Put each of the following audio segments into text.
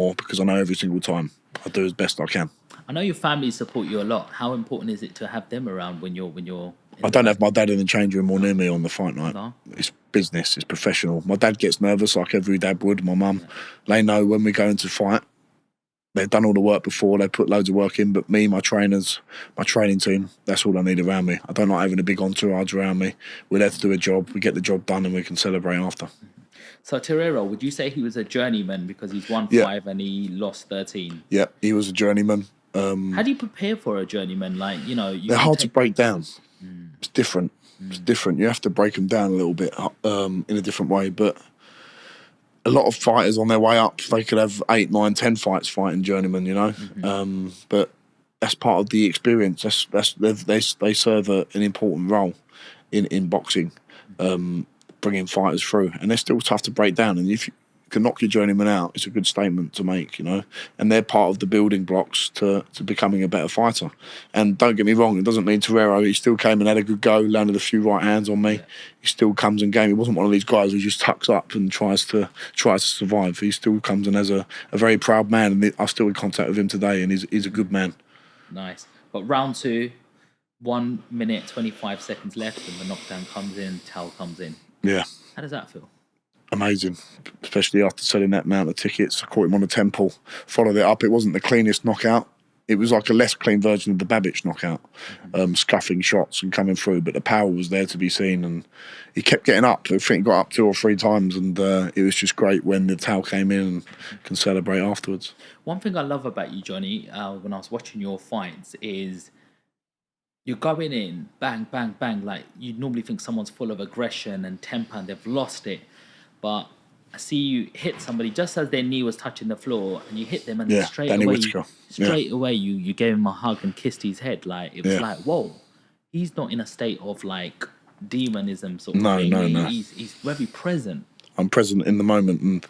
more because I know every single time I do as best I can. I know your family support you a lot. How important is it to have them around when you're? I don't have my dad in the change room or near me on the fight night. No. It's business, it's professional. My dad gets nervous like every dad would, my mum. They know when we go into fight, they've done all the work before, they put loads of work in, but me, my trainers, my training team, that's all I need around me. I don't like having a big entourage around me. We're there to do a job, we get the job done and we can celebrate after. So Terrero, would you say he was a journeyman because he's won 5 and he lost 13? Yeah, he was a journeyman. How do you prepare for a journeyman? Like, they're hard to break down. It's different. It's different. You have to break them down a little bit in a different way. But a lot of fighters on their way up, they could have 8, 9, 10 fights fighting journeymen, but that's part of the experience. They serve an important role in boxing, bringing fighters through, and they're still tough to break down. And if you can knock your journeyman out, it's a good statement to make, and they're part of the building blocks to becoming a better fighter. And don't get me wrong, it doesn't mean Terrero, he still came and had a good go, landed a few right hands on me. He still comes and game. He wasn't one of these guys who just tucks up and tries to survive. He still comes in as a very proud man, and I'm still in contact with him today, and he's a good man. Nice. But round 2, 1 minute 25 seconds left, and the knockdown comes in, Towel comes in. Yeah. How does that feel? Amazing, especially after selling that amount of tickets. I caught him on the temple, followed it up. It wasn't the cleanest knockout. It was like a less clean version of the Babic knockout, scuffing shots and coming through, but the power was there to be seen, and he kept getting up. I think he got up 2 or 3 times, and it was just great when the towel came in and can celebrate afterwards. One thing I love about you, Johnny, when I was watching your fights is you're going in, bang, bang, bang. Like, you'd normally think someone's full of aggression and temper and they've lost it. But I see you hit somebody just as their knee was touching the floor, and you hit them, and straight away you gave him a hug and kissed his head. Like, it was like, whoa, he's not in a state of like demonism sort of thing. No. He's very present. I'm present in the moment, and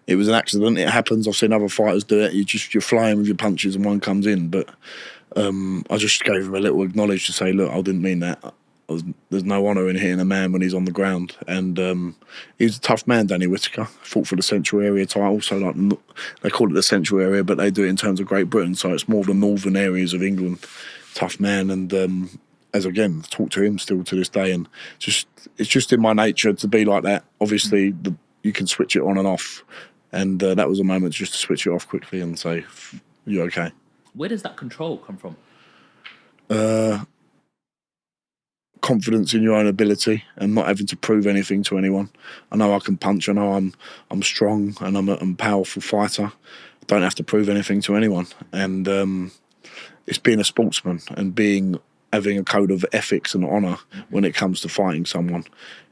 it was an accident. It happens. I've seen other fighters do it. You're flying with your punches and one comes in, but I just gave him a little acknowledge to say, look, I didn't mean that. There's no honour in hitting a man when he's on the ground, and he's a tough man, Danny Whitaker. Fought for the Central Area title, so like they call it the Central Area, but they do it in terms of Great Britain, so it's more the northern areas of England. Tough man, and as again, talk to him still to this day, and it's just in my nature to be like that. Obviously, you can switch it on and off, and that was a moment just to switch it off quickly and say, "You okay?" Where does that control come from? Confidence in your own ability and not having to prove anything to anyone. I know I can punch. I know I'm strong and I'm a powerful fighter. I don't have to prove anything to anyone. And it's being a sportsman and having a code of ethics and honour when it comes to fighting someone.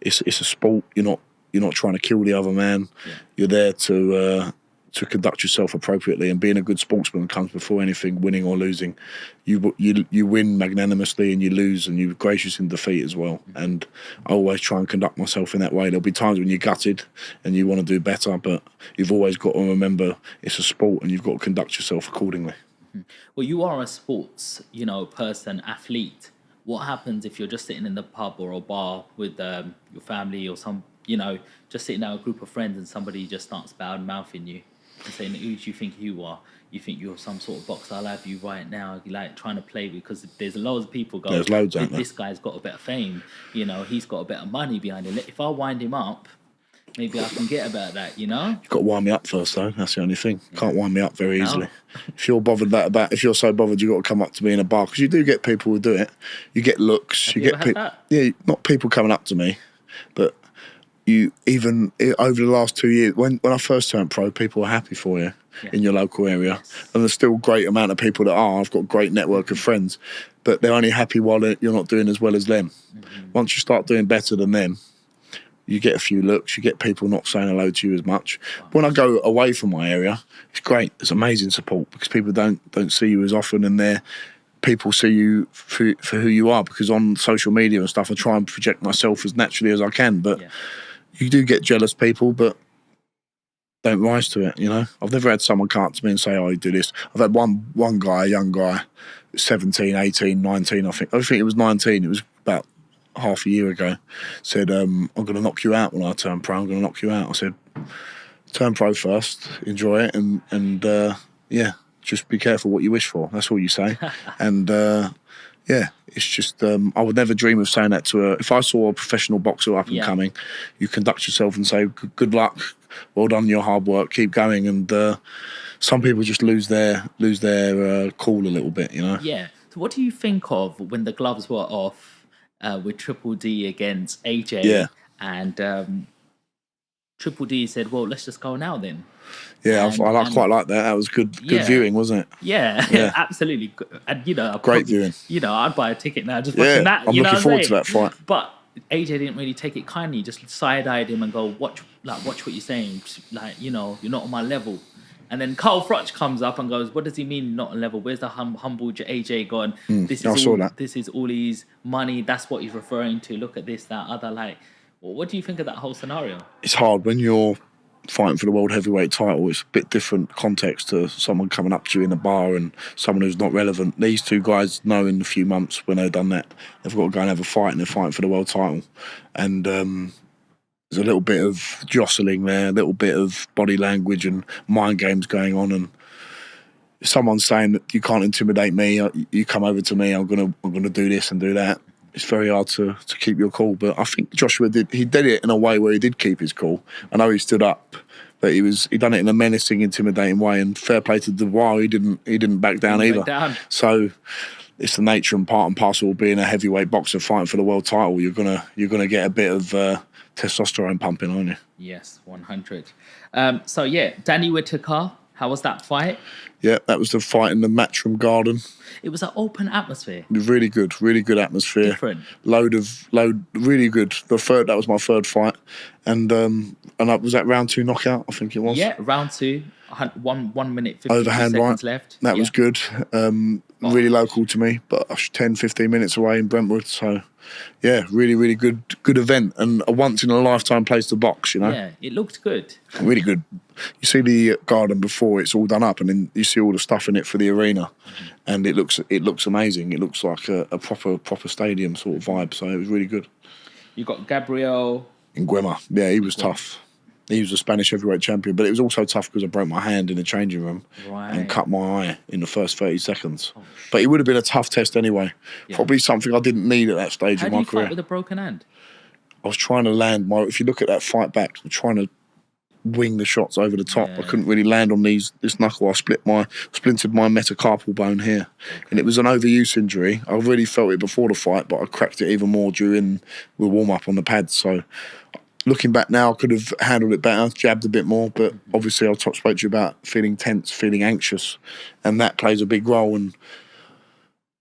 It's a sport. You're not trying to kill the other man. You're there to conduct yourself appropriately, and being a good sportsman comes before anything, winning or losing. You win magnanimously and you lose, and you're gracious in defeat as well. And I always try and conduct myself in that way. There'll be times when you're gutted and you want to do better, but you've always got to remember it's a sport and you've got to conduct yourself accordingly. Well, you are a sports, person, athlete. What happens if you're just sitting in the pub or a bar with your family or some, just sitting down with a group of friends, and somebody just starts bad-mouthing you and saying, who do you think you are? You think you're some sort of boxer? I'll have you right now. You like trying to play because there's loads of people going, there's loads out there. This guy's got a bit of fame. He's got a bit of money behind him. If I wind him up, maybe I can get about that, You've got to wind me up first, though. That's the only thing. Can't wind me up very easily. If you're if you're so bothered, you've got to come up to me in a bar, because you do get people who do it. You get looks. Have you ever had that? Yeah, not people coming up to me, but you, even over the last 2 years, when I first turned pro, people were happy for you in your local area. Yes. And there's still a great amount of people that are. I've got a great network of friends, but they're only happy while you're not doing as well as them. Once you start doing better than them, you get a few looks, you get people not saying hello to you as much. When I go away from my area, it's great. It's amazing support, because people don't see you as often, and people see you for who you are, because on social media and stuff, I try and project myself as naturally as I can, but you do get jealous people, but don't rise to it, I've never had someone come up to me and say, oh, you do this. I've had one guy, a young guy, 17, 18, 19, I think it was 19, it was about half a year ago, said, I'm going to knock you out when I turn pro, I'm going to knock you out. I said, turn pro first, enjoy it, and just be careful what you wish for. That's all you say. And it's just I would never dream of saying that to if I saw a professional boxer up and coming, you conduct yourself and say, good luck, well done, your hard work, keep going. And some people just lose their cool a little bit, you know. Yeah. So what do you think of when the gloves were off with Triple D against AJ? Yeah. And Triple D said, well, let's just go now then. Yeah, I quite like that. That was good viewing, wasn't it? Yeah, absolutely. And, great viewing. I'd buy a ticket now just watching that. I'm looking forward to that fight. But AJ didn't really take it kindly, just side-eyed him and go, watch what you're saying. Like, you're not on my level. And then Carl Froch comes up and goes, what does he mean not on level? Where's the humble AJ gone? This is all his money. That's what he's referring to. Look at this, that, other. Like, well, what do you think of that whole scenario? It's hard when you're fighting for the world heavyweight title. It's a bit different context to someone coming up to you in a bar and someone who's not relevant. These two guys know in a few months when they've done that, they've got to go and have a fight and they're fighting for the world title. And there's a little bit of jostling there, a little bit of body language and mind games going on. And if someone's saying that you can't intimidate me, you come over to me, I'm gonna do this and do that. It's very hard to keep your cool, but I think Joshua did it in a way where he did keep his cool. I know he stood up, but he done it in a menacing, intimidating way. And fair play to Dubois, he didn't back down either. So it's the nature and part and parcel of being a heavyweight boxer fighting for the world title. You're gonna get a bit of testosterone pumping, aren't you? Yes, 100. Danny Whitaker. How was that fight? Yeah, that was the fight in the Matchroom Garden. It was an open atmosphere. Really good atmosphere. Different. Really good. That was my third fight, and that was that round 2 knockout, I think it was. Yeah, round 2, 1 minute 50 overhand seconds right. left. That was good. Really local to me, but 10-15 minutes away in Brentwood. So yeah, really good event and a once in a lifetime place to box. You know. Yeah, it looked good. Really good. You see the garden before it's all done up, and then you see all the stuff in it for the arena, and it looks amazing. It looks like a proper stadium sort of vibe. So it was really good. You got Gabriel Nguema. Yeah, he was tough. He was a Spanish heavyweight champion, but it was also tough because I broke my hand in the changing room and cut my eye in the first 30 seconds. But it would have been a tough test anyway. Yeah. Probably something I didn't need at that stage of my career. How do you fight with a broken hand? I was trying to land if you look at that fight back, I'm trying to wing the shots over the top. I couldn't really land on this knuckle. I splintered my metacarpal bone here. And it was an overuse injury. I really felt it before the fight, but I cracked it even more during the warm-up on the pads. So looking back now, I could have handled it better, jabbed a bit more, but obviously I spoke to you about feeling tense, feeling anxious, and that plays a big role. And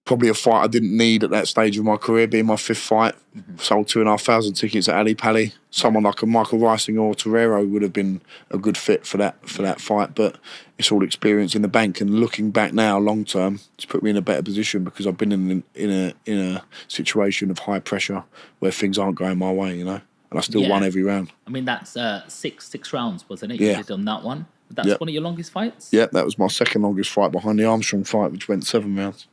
probably a fight I didn't need at that stage of my career, being my 5th fight. Sold 2,500 tickets at Ali Pali. Someone like a Michael Rising or Torero would have been a good fit for that fight, but it's all experience in the bank. And looking back now, long term, it's put me in a better position because I've been in a situation of high pressure where things aren't going my way, you know. And I still won every round. I mean, that's six rounds, wasn't it? Yeah. You did on that one. That's one of your longest fights? Yeah, that was my second longest fight behind the Armstrong fight, which went 7 rounds.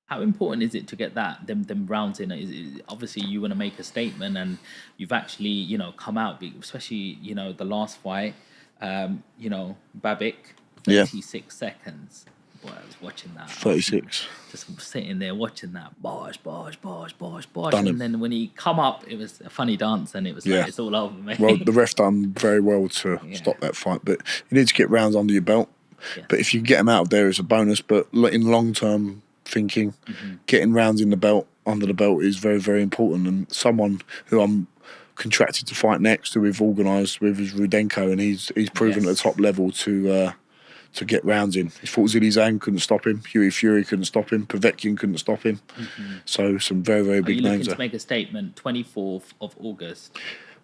How important is it to get them rounds in? Obviously, you want to make a statement, and you've actually, come out, especially, the last fight, Babik, 36 seconds. Boy, I was watching that. 36. Just sitting there watching that. Bosh. Done him. And then when he come up, it was a funny dance, and it was like, it's all over, mate. Well, the ref done very well to stop that fight, but you need to get rounds under your belt. Yes. But if you get them out of there, it's a bonus. But in long-term thinking, getting rounds in the belt, under the belt, is very, very important. And someone who I'm contracted to fight next, who we've organised with, is Rudenko, and he's proven at the top level to get rounds in. He fought Zili Zhang, couldn't stop him. Huey Fury couldn't stop him. Povetkin couldn't stop him. So some very, very big names. Are you looking to make a statement 24th of August?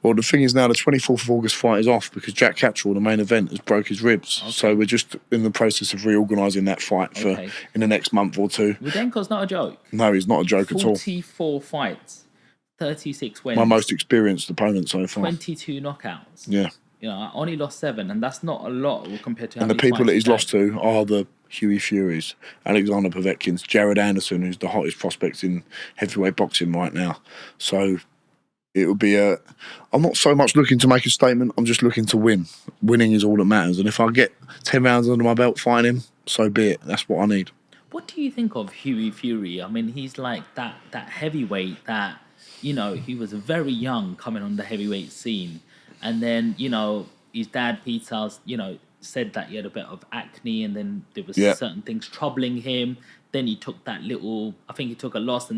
Well, the thing is now the 24th of August fight is off because Jack Catchell, the main event, has broke his ribs. Okay. So we're just in the process of reorganising that fight for in the next month or two. Rudenko's not a joke. No, he's not a joke at all. 44 fights, 36 wins. My most experienced opponent so far. 22 knockouts. Yeah. I only lost 7, and that's not a lot compared to. And the people that he's lost to are the Huey Furies, Alexander Povetkins, Jared Anderson, who's the hottest prospect in heavyweight boxing right now. So it would be a. I'm not so much looking to make a statement. I'm just looking to win. Winning is all that matters. And if I get 10 rounds under my belt fighting him, so be it. That's what I need. What do you think of Huey Fury? I mean, he's like that heavyweight that, he was very young coming on the heavyweight scene. And then, his dad, Pete Sals, said that he had a bit of acne and then there was Yeah. certain things troubling him. Then he took I think he took a loss and